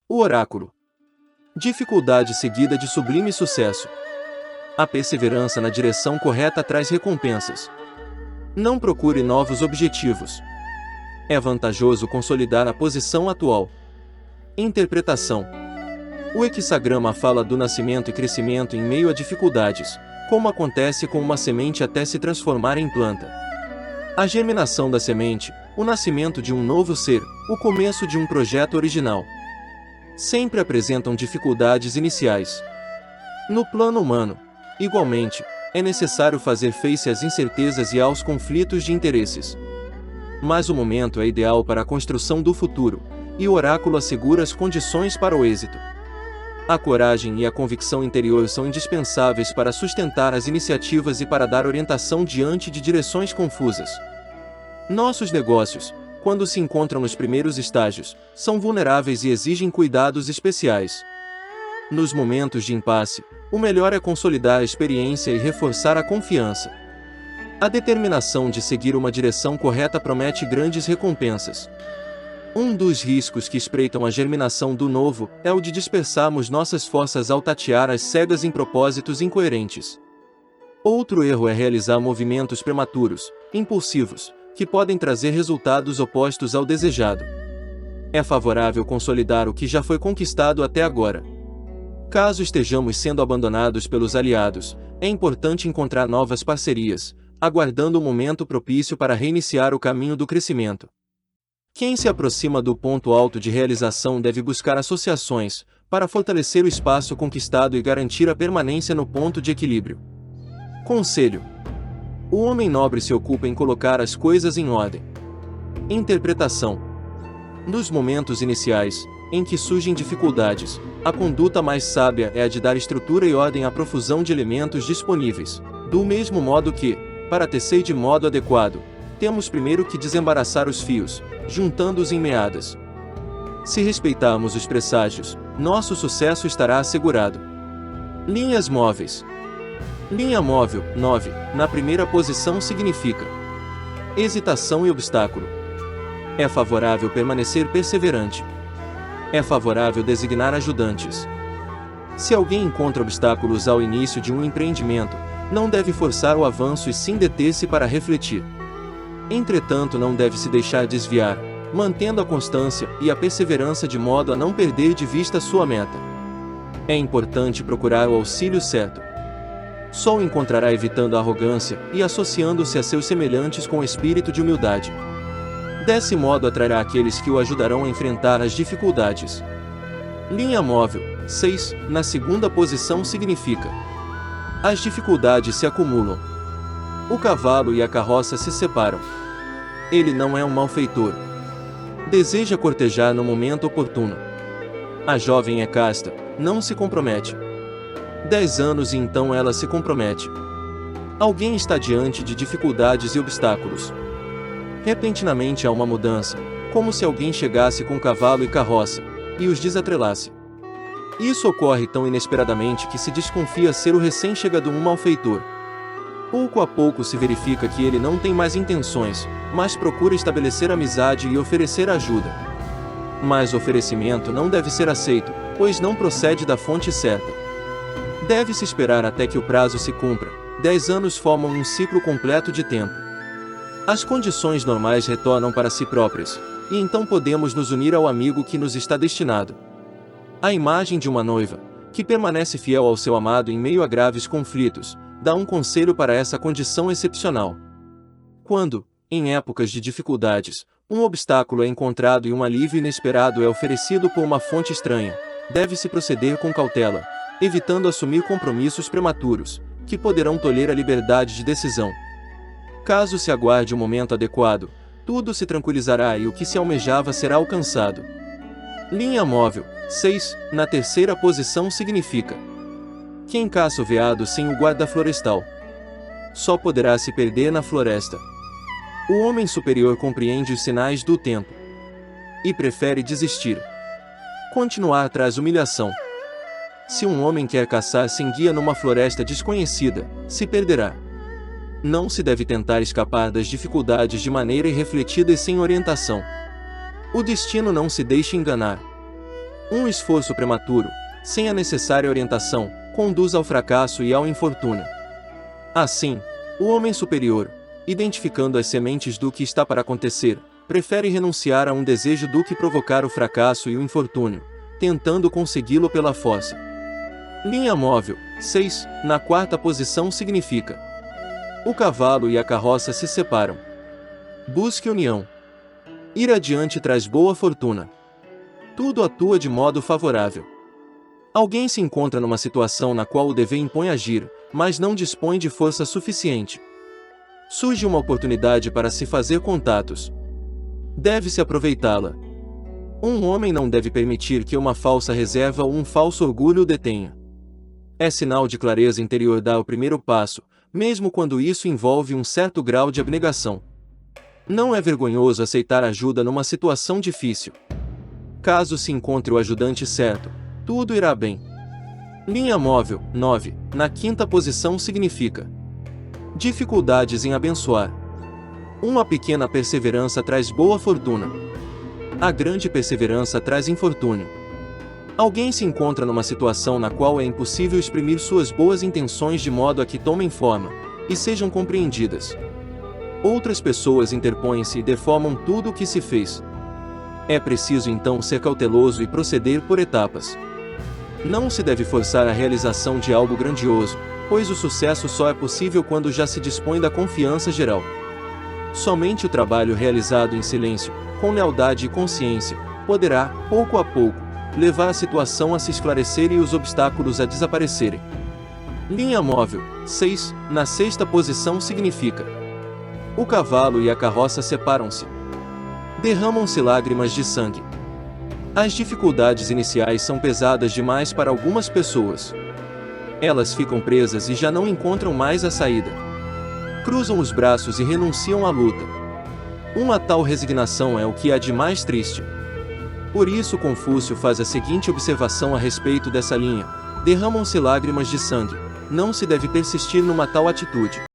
O oráculo. Dificuldade seguida de sublime sucesso. A perseverança na direção correta traz recompensas. Não procure novos objetivos. É vantajoso consolidar a posição atual. Interpretação. O hexagrama fala do nascimento e crescimento em meio a dificuldades, como acontece com uma semente até se transformar em planta. A germinação da semente, o nascimento de um novo ser, o começo de um projeto original. Sempre apresentam dificuldades iniciais. No plano humano, igualmente, é necessário fazer face às incertezas e aos conflitos de interesses. Mas o momento é ideal para a construção do futuro, e o oráculo assegura as condições para o êxito. A coragem e a convicção interior são indispensáveis para sustentar as iniciativas e para dar orientação diante de direções confusas. Nossos negócios, quando se encontram nos primeiros estágios, são vulneráveis e exigem cuidados especiais. Nos momentos de impasse, o melhor é consolidar a experiência e reforçar a confiança. A determinação de seguir uma direção correta promete grandes recompensas. Um dos riscos que espreitam a germinação do novo é o de dispersarmos nossas forças ao tatear às cegas em propósitos incoerentes. Outro erro é realizar movimentos prematuros, impulsivos, que podem trazer resultados opostos ao desejado. É favorável consolidar o que já foi conquistado até agora. Caso estejamos sendo abandonados pelos aliados, é importante encontrar novas parcerias, aguardando o momento propício para reiniciar o caminho do crescimento. Quem se aproxima do ponto alto de realização deve buscar associações, para fortalecer o espaço conquistado e garantir a permanência no ponto de equilíbrio. Conselho. O homem nobre se ocupa em colocar as coisas em ordem. Interpretação. Nos momentos iniciais, em que surgem dificuldades, a conduta mais sábia é a de dar estrutura e ordem à profusão de elementos disponíveis, do mesmo modo que, para tecer de modo adequado, temos primeiro que desembaraçar os fios, juntando-os em meadas. Se respeitarmos os presságios, nosso sucesso estará assegurado. Linhas móveis. Linha móvel, 9, na primeira posição significa hesitação e obstáculo. É favorável permanecer perseverante. É favorável designar ajudantes. Se alguém encontra obstáculos ao início de um empreendimento, não deve forçar o avanço e sim deter-se para refletir. Entretanto, não deve se deixar desviar, mantendo a constância e a perseverança de modo a não perder de vista sua meta. É importante procurar o auxílio certo. Só o encontrará evitando a arrogância e associando-se a seus semelhantes com espírito de humildade. Desse modo atrairá aqueles que o ajudarão a enfrentar as dificuldades. Linha móvel, 6, na segunda posição significa as dificuldades se acumulam. O cavalo e a carroça se separam. Ele não é um malfeitor. Deseja cortejar no momento oportuno. A jovem é casta, não se compromete. 10 anos e então ela se compromete. Alguém está diante de dificuldades e obstáculos. Repentinamente há uma mudança, como se alguém chegasse com cavalo e carroça, e os desatrelasse. Isso ocorre tão inesperadamente que se desconfia ser o recém-chegado um malfeitor. Pouco a pouco se verifica que ele não tem mais intenções, mas procura estabelecer amizade e oferecer ajuda. Mas o oferecimento não deve ser aceito, pois não procede da fonte certa. Deve-se esperar até que o prazo se cumpra. 10 anos formam um ciclo completo de tempo. As condições normais retornam para si próprias, e então podemos nos unir ao amigo que nos está destinado. A imagem de uma noiva, que permanece fiel ao seu amado em meio a graves conflitos, dá um conselho para essa condição excepcional. Quando, em épocas de dificuldades, um obstáculo é encontrado e um alívio inesperado é oferecido por uma fonte estranha, deve-se proceder com cautela, evitando assumir compromissos prematuros, que poderão tolher a liberdade de decisão. Caso se aguarde o momento adequado, tudo se tranquilizará e o que se almejava será alcançado. Linha móvel, 6, na terceira posição significa quem caça o veado sem o guarda florestal só poderá se perder na floresta. O homem superior compreende os sinais do tempo e prefere desistir. Continuar traz humilhação. Se um homem quer caçar sem guia numa floresta desconhecida, se perderá. Não se deve tentar escapar das dificuldades de maneira irrefletida e sem orientação. O destino não se deixa enganar. Um esforço prematuro, sem a necessária orientação, conduz ao fracasso e ao infortúnio. Assim, o homem superior, identificando as sementes do que está para acontecer, prefere renunciar a um desejo do que provocar o fracasso e o infortúnio, tentando consegui-lo pela força. Linha móvel, 6, na quarta posição significa: o cavalo e a carroça se separam. Busque união. Ir adiante traz boa fortuna. Tudo atua de modo favorável. Alguém se encontra numa situação na qual o dever impõe agir, mas não dispõe de força suficiente. Surge uma oportunidade para se fazer contatos. Deve-se aproveitá-la. Um homem não deve permitir que uma falsa reserva ou um falso orgulho o detenha. É sinal de clareza interior dar o primeiro passo, mesmo quando isso envolve um certo grau de abnegação. Não é vergonhoso aceitar ajuda numa situação difícil. Caso se encontre o ajudante certo, tudo irá bem. Linha móvel, 9, na quinta posição significa: dificuldades em abençoar. Uma pequena perseverança traz boa fortuna. A grande perseverança traz infortúnio. Alguém se encontra numa situação na qual é impossível exprimir suas boas intenções de modo a que tomem forma e sejam compreendidas. Outras pessoas interpõem-se e deformam tudo o que se fez. É preciso então ser cauteloso e proceder por etapas. Não se deve forçar a realização de algo grandioso, pois o sucesso só é possível quando já se dispõe da confiança geral. Somente o trabalho realizado em silêncio, com lealdade e consciência, poderá, pouco a pouco, levar a situação a se esclarecer e os obstáculos a desaparecerem. Linha móvel, 6, na sexta posição significa: o cavalo e a carroça separam-se. Derramam-se lágrimas de sangue. As dificuldades iniciais são pesadas demais para algumas pessoas. Elas ficam presas e já não encontram mais a saída. Cruzam os braços e renunciam à luta. Uma tal resignação é o que há de mais triste. Por isso Confúcio faz a seguinte observação a respeito dessa linha: derramam-se lágrimas de sangue. Não se deve persistir numa tal atitude.